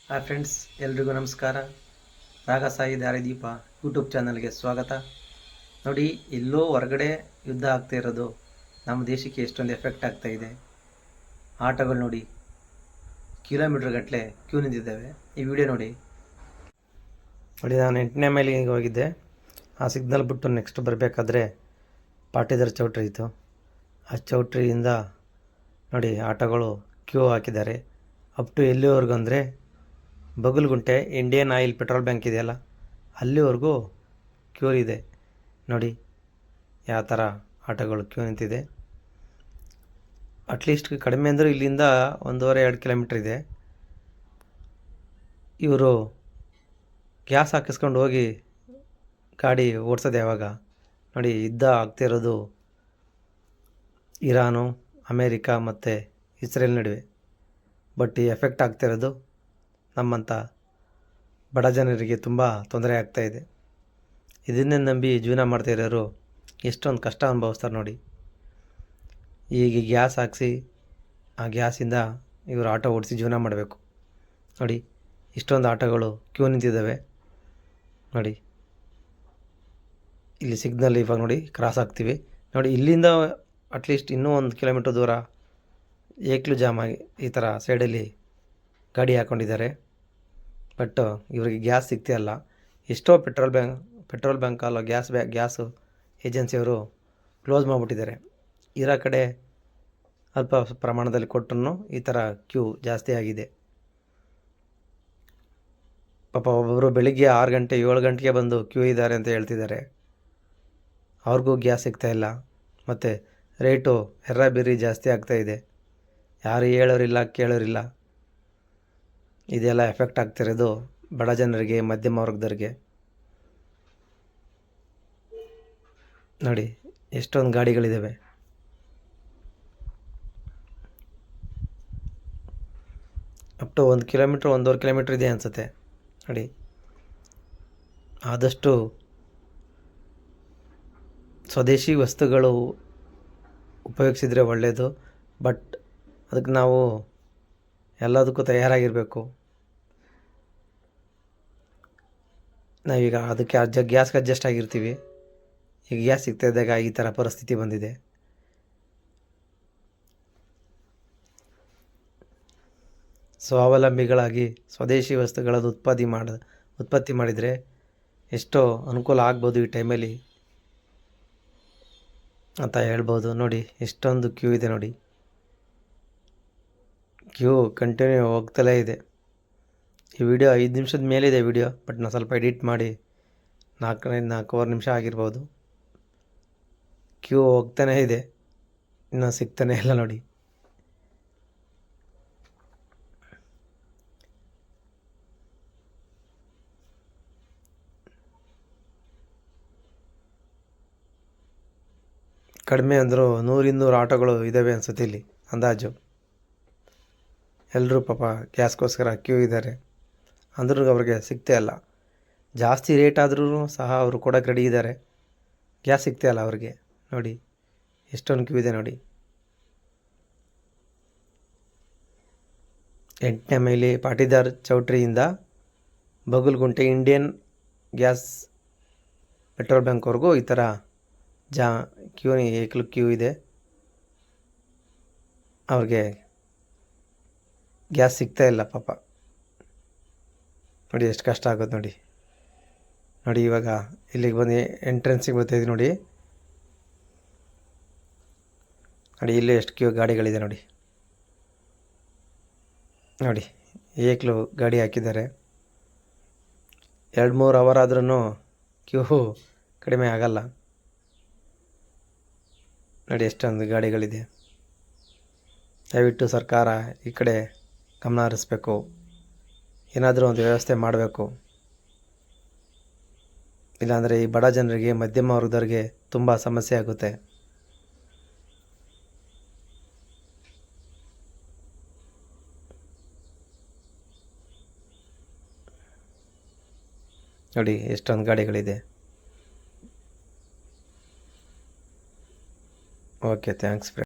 Hi friends, ಎಲ್ರಿಗೂ ನಮಸ್ಕಾರ. ರಾಗ ಸಾಯಿ ದಾರಿದೀಪ ಯೂಟ್ಯೂಬ್ ಚಾನಲ್ಗೆ ಸ್ವಾಗತ. ನೋಡಿ, ಎಲ್ಲೋ ಹೊರಗಡೆ ಯುದ್ಧ ಆಗ್ತಾ ಇರೋದು ನಮ್ಮ ದೇಶಕ್ಕೆ ಎಷ್ಟೊಂದು ಎಫೆಕ್ಟ್ ಆಗ್ತಾ ಇದೆ. ಆಟೋಗಳು ನೋಡಿ, ಕಿಲೋಮೀಟರ್ ಗಟ್ಟಲೆ ಕ್ಯೂ ನಿಂತಿದ್ದಾವೆ. ಈ ವಿಡಿಯೋ ನೋಡಿ. ನಾನು 8ನೇ ಮೈಲಿಗೆ ಹೋಗಿದ್ದೆ. ಆ ಸಿಗ್ನಲ್ ಬಿಟ್ಟು ನೆಕ್ಸ್ಟ್ ಬರಬೇಕಾದ್ರೆ ಪಾಟೀದಾರ್ ಚೌಟ್ರಿ ಇತ್ತು. ಆ ಚೌಟ್ರಿಯಿಂದ ನೋಡಿ ಆಟೋಗಳು ಕ್ಯೂ ಹಾಕಿದ್ದಾರೆ. ಅಪ್ ಟು ಎಲ್ಲಿವರೆಗೂ ಅಂದರೆ Bagalagunte Indian oil petrol bank ಇದೆಯಲ್ಲ, ಅಲ್ಲಿವರೆಗೂ ಕ್ಯೂ ಇದೆ. ನೋಡಿ ಯಾವ ಥರ ಆಟೋಗಳು ಕ್ಯೂ ನಿಂತಿದೆ. ಅಟ್ಲೀಸ್ಟ್ ಕಡಿಮೆ ಅಂದರೂ ಇಲ್ಲಿಂದ 1.5-2 ಕಿಲೋಮೀಟ್ರ್ ಇದೆ. ಇವರು ಗ್ಯಾಸ್ ಹಾಕಿಸ್ಕೊಂಡು ಹೋಗಿ ಗಾಡಿ ಓಡಿಸೋದು ಯಾವಾಗ? ನೋಡಿ, ಯುದ್ಧ ಆಗ್ತಿರೋದು ಇರಾನು, ಅಮೇರಿಕಾ ಮತ್ತು ಇಸ್ರೇಲ್ ನಡುವೆ. ಬಟ್ ಈ ಎಫೆಕ್ಟ್ ಆಗ್ತಿರೋದು ನಮ್ಮಂಥ ಬಡ ಜನರಿಗೆ ತುಂಬ ತೊಂದರೆ ಆಗ್ತಾಯಿದೆ. ಇದನ್ನೇ ನಂಬಿ ಜೀವನ ಮಾಡ್ತಾಯಿರೋರು ಎಷ್ಟೊಂದು ಕಷ್ಟ ಅನುಭವಿಸ್ತಾರೆ ನೋಡಿ. ಈಗ ಗ್ಯಾಸ್ ಹಾಕಿಸಿ ಆ ಗ್ಯಾಸಿಂದ ಇವರು ಆಟೋ ಓಡಿಸಿ ಜೀವನ ಮಾಡಬೇಕು. ನೋಡಿ, ಇಷ್ಟೊಂದು ಆಟೋಗಳು ಕ್ಯೂ ನಿಂತಿದ್ದಾವೆ. ನೋಡಿ, ಇಲ್ಲಿ ಸಿಗ್ನಲ್ ಇವಾಗ ನೋಡಿ ಕ್ರಾಸ್ ಆಗ್ತೀವಿ. ನೋಡಿ, ಇಲ್ಲಿಂದ ಅಟ್ಲೀಸ್ಟ್ ಇನ್ನೂ 1 ಕಿಲೋಮೀಟ್ರ್ ದೂರ ಏಕ್ಲು ಜಾಮ್ ಆಗಿ ಈ ಥರ ಸೈಡಲ್ಲಿ ಗಾಡಿ ಹಾಕ್ಕೊಂಡಿದ್ದಾರೆ. ಬಟ್ ಇವರಿಗೆ ಗ್ಯಾಸ್ ಸಿಗ್ತಿಲ್ಲ. ಎಷ್ಟೋ ಪೆಟ್ರೋಲ್ ಬ್ಯಾಂಕ್ ಅಲ್ಲ ಗ್ಯಾಸು ಏಜೆನ್ಸಿಯವರು ಕ್ಲೋಸ್ ಮಾಡಿಬಿಟ್ಟಿದ್ದಾರೆ. ಇರೋ ಕಡೆ ಅಲ್ಪ ಪ್ರಮಾಣದಲ್ಲಿ ಕೊಟ್ಟರು ಈ ಥರ ಕ್ಯೂ ಜಾಸ್ತಿ ಆಗಿದೆ. ಪಾಪ ಒಬ್ಬೊಬ್ಬರು ಬೆಳಿಗ್ಗೆ 6 ಗಂಟೆ 7 ಗಂಟೆಗೆ ಬಂದು ಕ್ಯೂ ಇದ್ದಾರೆ ಅಂತ ಹೇಳ್ತಿದ್ದಾರೆ. ಅವ್ರಿಗೂ ಗ್ಯಾಸ್ ಸಿಗ್ತಾಯಿಲ್ಲ. ಮತ್ತು ರೇಟು ಎರ್ರಾಬಿರ್ರಿ ಜಾಸ್ತಿ ಆಗ್ತಾಯಿದೆ. ಯಾರು ಹೇಳೋರಿಲ್ಲ, ಕೇಳೋರಿಲ್ಲ. ಇದೆಲ್ಲ ಎಫೆಕ್ಟ್ ಆಗ್ತಿರೋದು ಬಡ ಜನರಿಗೆ, ಮಧ್ಯಮ ವರ್ಗದವ್ರಿಗೆ. ನೋಡಿ, ಎಷ್ಟೊಂದು ಗಾಡಿಗಳಿದ್ದಾವೆ. ಅಪ್ ಟು 1 ಕಿಲೋಮೀಟ್ರ್ 1.5 ಕಿಲೋಮೀಟ್ರ್ ಇದೆ ಅನಿಸುತ್ತೆ. ನೋಡಿ, ಆದಷ್ಟು ಸ್ವದೇಶಿ ವಸ್ತುಗಳು ಉಪಯೋಗಿಸಿದರೆ ಒಳ್ಳೆಯದು. ಬಟ್ ಅದಕ್ಕೆ ನಾವು ಎಲ್ಲದಕ್ಕೂ ತಯಾರಾಗಿರಬೇಕು. ನಾವೀಗ ಅದಕ್ಕೆ ಗ್ಯಾಸ್ಗೆ ಅಡ್ಜಸ್ಟ್ ಆಗಿರ್ತೀವಿ. ಈಗ ಗ್ಯಾಸ್ ಸಿಗ್ತಾ ಇದ್ದಾಗ ಈ ಥರ ಪರಿಸ್ಥಿತಿ ಬಂದಿದೆ. ಸ್ವಾವಲಂಬಿಗಳಾಗಿ ಸ್ವದೇಶಿ ವಸ್ತುಗಳನ್ನು ಉತ್ಪತ್ತಿ ಮಾಡಿದರೆ ಎಷ್ಟೋ ಅನುಕೂಲ ಆಗ್ಬೋದು ಈ ಟೈಮಲ್ಲಿ ಅಂತ ಹೇಳ್ಬೋದು. ನೋಡಿ, ಎಷ್ಟೊಂದು ಕ್ಯೂ ಇದೆ. ನೋಡಿ, ಕ್ಯೂ ಕಂಟಿನ್ಯೂ ಹೋಗ್ತಲೇ ಇದೆ. ಈ ವಿಡಿಯೋ 5 ನಿಮಿಷದ ಮೇಲಿದೆ ವಿಡಿಯೋ. ಬಟ್ ನಾನು ಸ್ವಲ್ಪ ಎಡಿಟ್ ಮಾಡಿ 4-4.25 ನಿಮಿಷ ಆಗಿರ್ಬೋದು. ಕ್ಯೂ ಹೋಗ್ತಾನೇ ಇದೆ, ಇನ್ನೂ ಸಿಗ್ತಾನೆ ಇಲ್ಲ. ನೋಡಿ, ಕಡಿಮೆ ಅಂದರೂ 100-200 ಆಟೋಗಳು ಇದ್ದಾವೆ ಅನ್ಸುತ್ತೆ ಇಲ್ಲಿ ಅಂದಾಜು. ಎಲ್ಲರೂ ಪಾಪ ಗ್ಯಾಸ್ಗೋಸ್ಕರ ಕ್ಯೂ ಇದ್ದಾರೆ. ಅಂದ್ರೂ ಅವ್ರಿಗೆ ಸಿಗ್ತಾ ಇಲ್ಲ. ಜಾಸ್ತಿ ರೇಟ್ ಆದ್ರೂ ಸಹ ಅವರು ಕೊಡೋಕೆ ರೆಡಿ ಇದ್ದಾರೆ. ಗ್ಯಾಸ್ ಸಿಗ್ತಾ ಇಲ್ಲ ಅವ್ರಿಗೆ. ನೋಡಿ, ಎಷ್ಟೊಂದು ಕ್ಯೂ ಇದೆ. ನೋಡಿ, 8ನೇ ಮೈಲಿ ಪಾಟೀದಾರ್ ಚೌಟ್ರಿಯಿಂದ ಬಗಲ್ಗುಂಟೆ ಇಂಡಿಯನ್ ಗ್ಯಾಸ್ ಪೆಟ್ರೋಲ್ ಬ್ಯಾಂಕ್ವರೆಗೂ ಈ ಥರ ಏಕಲು ಕ್ಯೂ ಇದೆ. ಅವ್ರಿಗೆ ಗ್ಯಾಸ್ ಸಿಗ್ತಾ ಇಲ್ಲ ಪಾಪ. ನೋಡಿ, ಎಷ್ಟು ಕಷ್ಟ ಆಗುತ್ತೆ. ನೋಡಿ, ಇವಾಗ ಇಲ್ಲಿಗೆ ಬಂದು ಎಂಟ್ರೆನ್ಸಿಗೆ ಬರ್ತಾಯಿದೆ. ನೋಡಿ, ಇಲ್ಲಿ ಎಷ್ಟು ಕ್ಯೂ ಗಾಡಿಗಳಿದೆ. ನೋಡಿ, ಏಕ್ಲು ಗಾಡಿ ಹಾಕಿದ್ದಾರೆ. 2-3 ಅವರ್ ಆದ್ರೂ ಕ್ಯೂ ಕಡಿಮೆ ಆಗಲ್ಲ. ನೋಡಿ, ಎಷ್ಟೊಂದು ಗಾಡಿಗಳಿದೆ. ದಯವಿಟ್ಟು ಸರ್ಕಾರ ಈ ಕಡೆ ಗಮನ ಹರಿಸ್ಬೇಕು. ಏನಾದರೂ ಒಂದು ವ್ಯವಸ್ಥೆ ಮಾಡಬೇಕು. ಇಲ್ಲಾಂದರೆ ಈ ಬಡ ಜನರಿಗೆ, ಮಧ್ಯಮ ವರ್ಗದವ್ರಿಗೆ ತುಂಬ ಸಮಸ್ಯೆ ಆಗುತ್ತೆ. ನೋಡಿ, ಎಷ್ಟೊಂದು ಗಾಡಿಗಳಿದೆ. Okay, thanks friends.